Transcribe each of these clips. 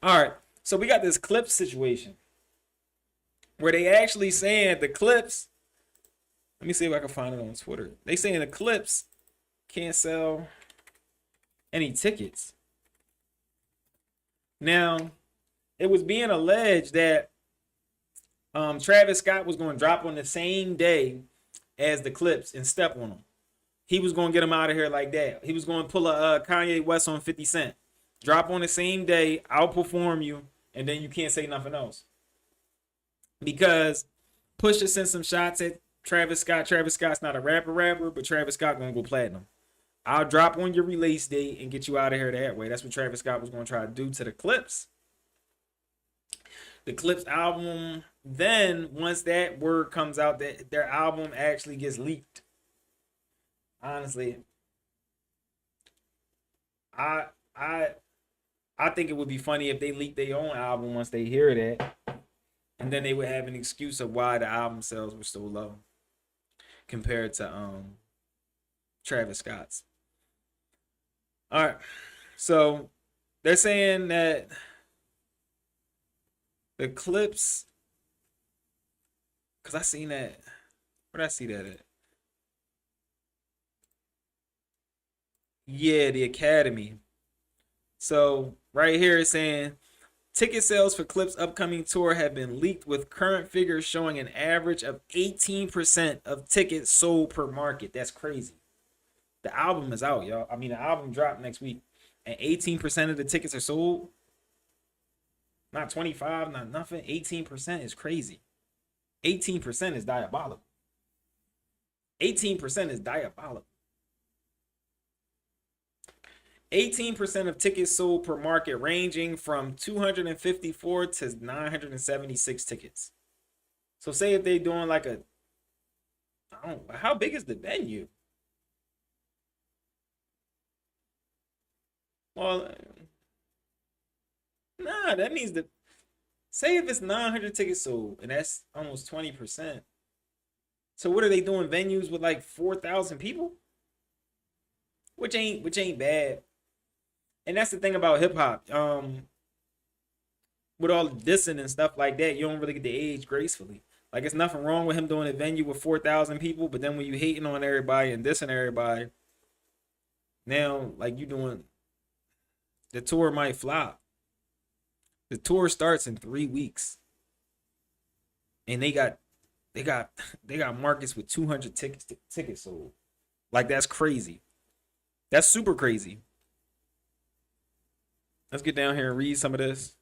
All right. So we got this Clipse situation where they actually saying the Clipse. Let me see if I can find it on Twitter. They saying the Clipse can't sell any tickets. Now, it was being alleged that Travis Scott was going to drop on the same day as the Clipse and step on them. He was going to get him out of here like that. He was going to pull a Kanye West on 50 Cent. Drop on the same day, outperform you, and then you can't say nothing else. Because Pusha sent some shots at Travis Scott. Travis Scott's not a rapper, but Travis Scott going to go platinum. I'll drop on your release date and get you out of here that way. That's what Travis Scott was going to try to do to the Clipse. The Clipse album, then once that word comes out that their album actually gets leaked. Honestly, I I I think it would be funny if they leaked their own album once they hear that, and then they would have an excuse of why the album sales were so low compared to Travis Scott's. All right, so they're saying that the Clipse, because I seen that. Where did I see that at? Yeah, the Academy. So right here it's saying ticket sales for Clip's upcoming tour have been leaked with current figures showing an average of 18% of tickets sold per market. That's crazy. The album is out, y'all. I mean, the album dropped next week, and 18% of the tickets are sold. Not 25, not nothing. 18% is crazy. 18% is diabolical. 18% is diabolical. 18% of tickets sold per market ranging from 254 to 976 tickets. So say if they're doing like a, I don't know, how big is the venue? Well, nah, that means that, say if it's 900 tickets sold and that's almost 20%. So what are they doing, venues with like 4,000 people? Which ain't bad. And that's the thing about hip hop. With all the dissing and stuff like that, you don't really get to age gracefully. Like it's nothing wrong with him doing a venue with 4,000 people, but then when you hating on everybody and dissing everybody, now like you doing the tour might flop. The tour starts in 3 weeks, and they got they got markets with 200 tickets sold. Like that's crazy. That's super crazy. Let's get down here and read some of this.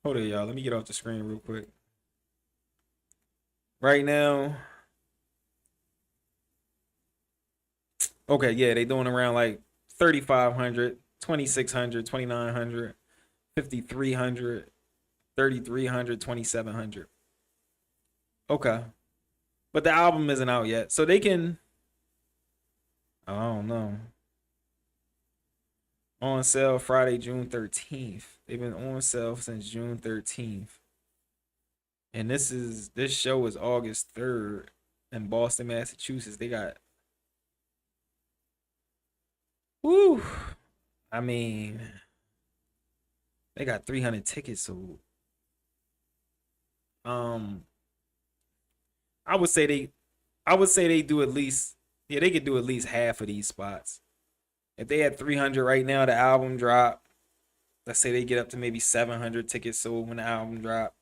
Hold on, y'all. Let me get off the screen real quick. Right now, okay, yeah, they doing around like 3,500, 2,600, 2,900, 5,300, 3,300, 2,700. Okay. But the album isn't out yet. So they can, I don't know. On sale Friday, June 13th. They've been on sale since June 13th. And this show is August 3rd in Boston, Massachusetts. They got, whoo. I mean, they got 300 tickets sold. Um, I would say they, I would say they do at least, yeah, they could do at least half of these spots. If they had 300 right now, the album drop. Let's say they get up to maybe 700 tickets sold when the album drop.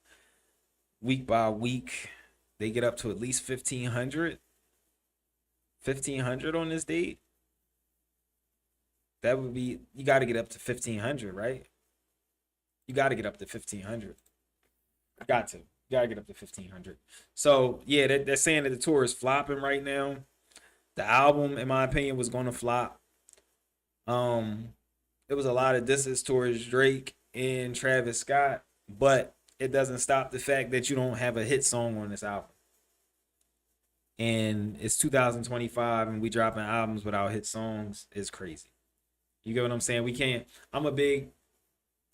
Week by week, they get up to at least 1,500. 1,500 on this date. That would be, you got to get up to 1,500, right? You got to get up to 1,500. Got to. You got to get up to 1,500. So, yeah, they're saying that the tour is flopping right now. The album, in my opinion, was going to flop. Um, there was a lot of distance towards Drake and Travis Scott, but it doesn't stop the fact that you don't have a hit song on this album. And it's 2025 and we dropping albums without hit songs is crazy. You get what I'm saying? We can't. I'm a big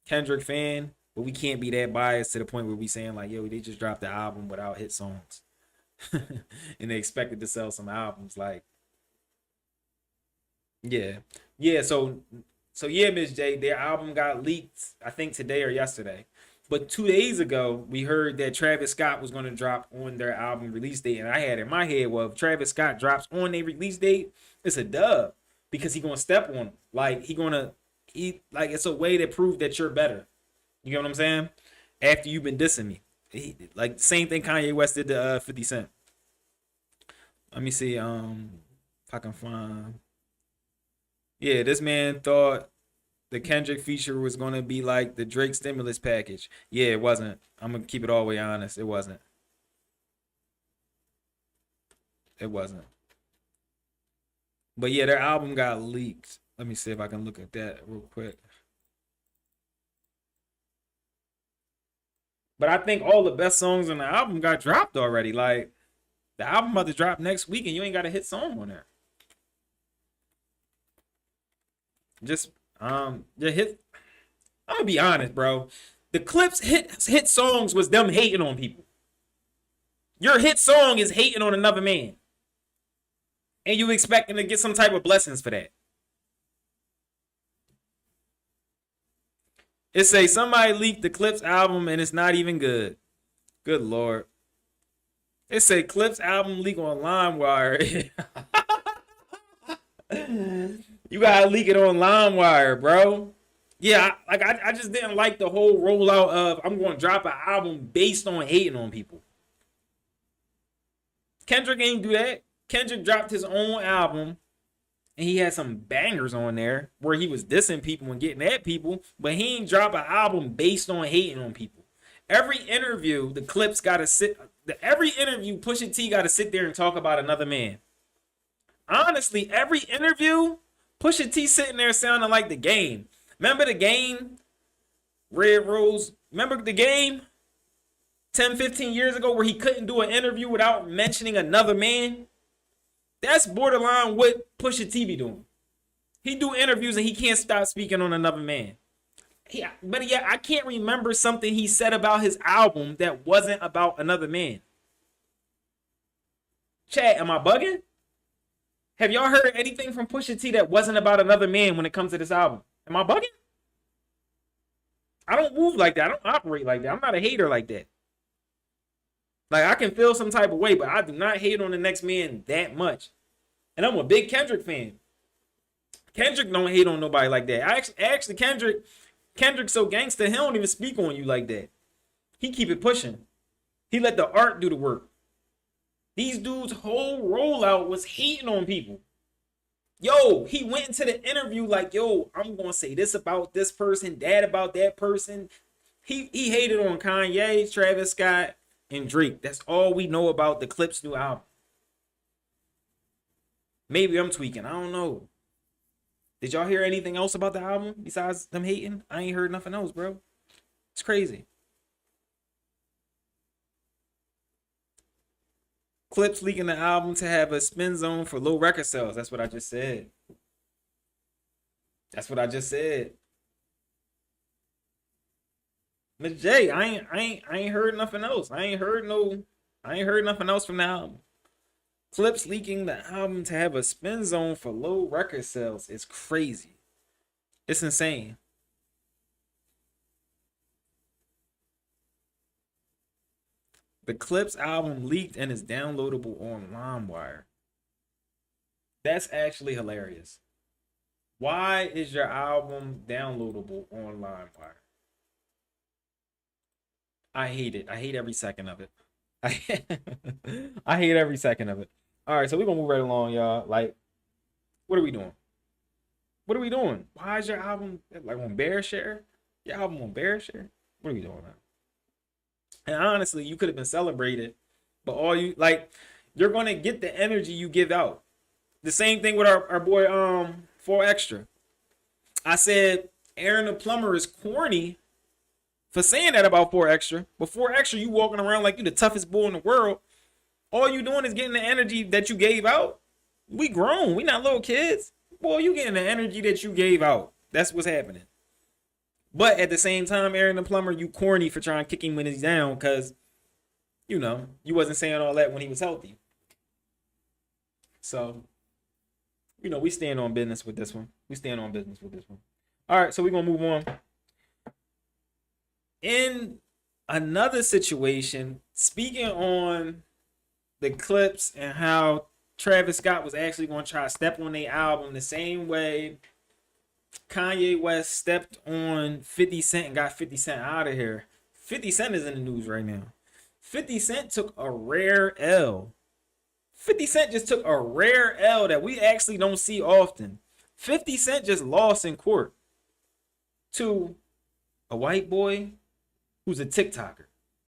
Kendrick fan, but we can't be that biased to the point where we saying like, yo, they just dropped the album without hit songs, and they expected to sell some albums. Like, yeah, yeah. So So yeah, Miss J, their album got leaked, I think today or yesterday. But 2 days ago, we heard that Travis Scott was going to drop on their album release date, and I had in my head, well, if Travis Scott drops on their release date, it's a dub because he gonna step on 'em. Like he like it's a way to prove that you're better. You get what I'm saying? After you've been dissing me, like same thing Kanye West did to 50 Cent. Let me see, if I can find. Yeah, this man thought the Kendrick feature was gonna be like the Drake stimulus package. Yeah, it wasn't. I'm gonna keep it all the way honest. It wasn't. It wasn't. But yeah, their album got leaked. Let me see if I can look at that real quick. But I think all the best songs on the album got dropped already. Like the album about to drop next week, and you ain't got a hit song on there. Just the hit. I'm gonna be honest, bro. The Clipse hit songs was them hating on people. Your hit song is hating on another man, and you expecting to get some type of blessings for that. It say somebody leaked the Clipse album and it's not even good. Good lord. It say Clipse album leak on LimeWire. You gotta leak it on LimeWire, bro. Yeah, I just didn't like the whole rollout of I'm going to drop an album based on hating on people. Kendrick ain't do that. Kendrick dropped his own album and he had some bangers on there where he was dissing people and getting at people, but he ain't drop an album based on hating on people. Every interview, the Clipse gotta sit. Every interview, Pusha T gotta sit there and talk about another man. Honestly, every interview, Pusha T sitting there sounding like the game. Remember the game? Red Rose. Remember the game? 10, 15 years ago where he couldn't do an interview without mentioning another man? That's borderline what Pusha T be doing. He do interviews and he can't stop speaking on another man. But yeah, I can't remember something he said about his album that wasn't about another man. Chat, am I bugging? Have y'all heard anything from Pusha T that wasn't about another man when it comes to this album? Am I bugging? I don't move like that. I don't operate like that. I'm not a hater like that. Like, I can feel some type of way, but I do not hate on the next man that much. And I'm a big Kendrick fan. Kendrick don't hate on nobody like that. Actually Kendrick's so gangster, he don't even speak on you like that. He keep it pushing. He let the art do the work. These dudes' whole rollout was hating on people. Yo, he went into the interview like, yo, I'm going to say this about this person, that about that person. He hated on Kanye, Travis Scott, and Drake. That's all we know about the Clipse new album. Maybe I'm tweaking. I don't know. Did y'all hear anything else about the album besides them hating? I ain't heard nothing else, bro. It's crazy. Clipse leaking the album to have a spin zone for low record sales. That's what I just said. That's what I just said. Miss J, I ain't heard nothing else. I ain't heard nothing else from the album. Clipse leaking the album to have a spin zone for low record sales is crazy. It's insane. The Clipse album leaked and is downloadable on LimeWire. That's actually hilarious. Why is your album downloadable on LimeWire? I hate it. I hate every second of it. I hate every second of it. All right, so we're gonna move right along, y'all. Like, what are we doing? What are we doing? Why is your album like on BearShare? Your album on BearShare? What are we doing now? And honestly, you could have been celebrated, but all you like, you're gonna get the energy you give out. The same thing with our boy 4Extra. I said Aaron the Plumber is corny for saying that about 4Extra. But 4Extra, you walking around like you the toughest bull in the world. All you doing is getting the energy that you gave out. We grown. We not little kids. Boy, you getting the energy that you gave out. That's what's happening. But at the same time, Aaron the Plumber, you corny for trying to kick him when he's down because, you know, you wasn't saying all that when he was healthy. So, you know, we stand on business with this one. We stand on business with this one. All right, so we're gonna move on. In another situation, speaking on the Clipse and how Travis Scott was actually going to try to step on their album the same way Kanye West stepped on 50 Cent and got 50 Cent out of here. 50 Cent is in the news right now. 50 Cent took a rare L. 50 Cent just took a rare L that we actually don't see often. 50 Cent just lost in court to a white boy who's a TikToker.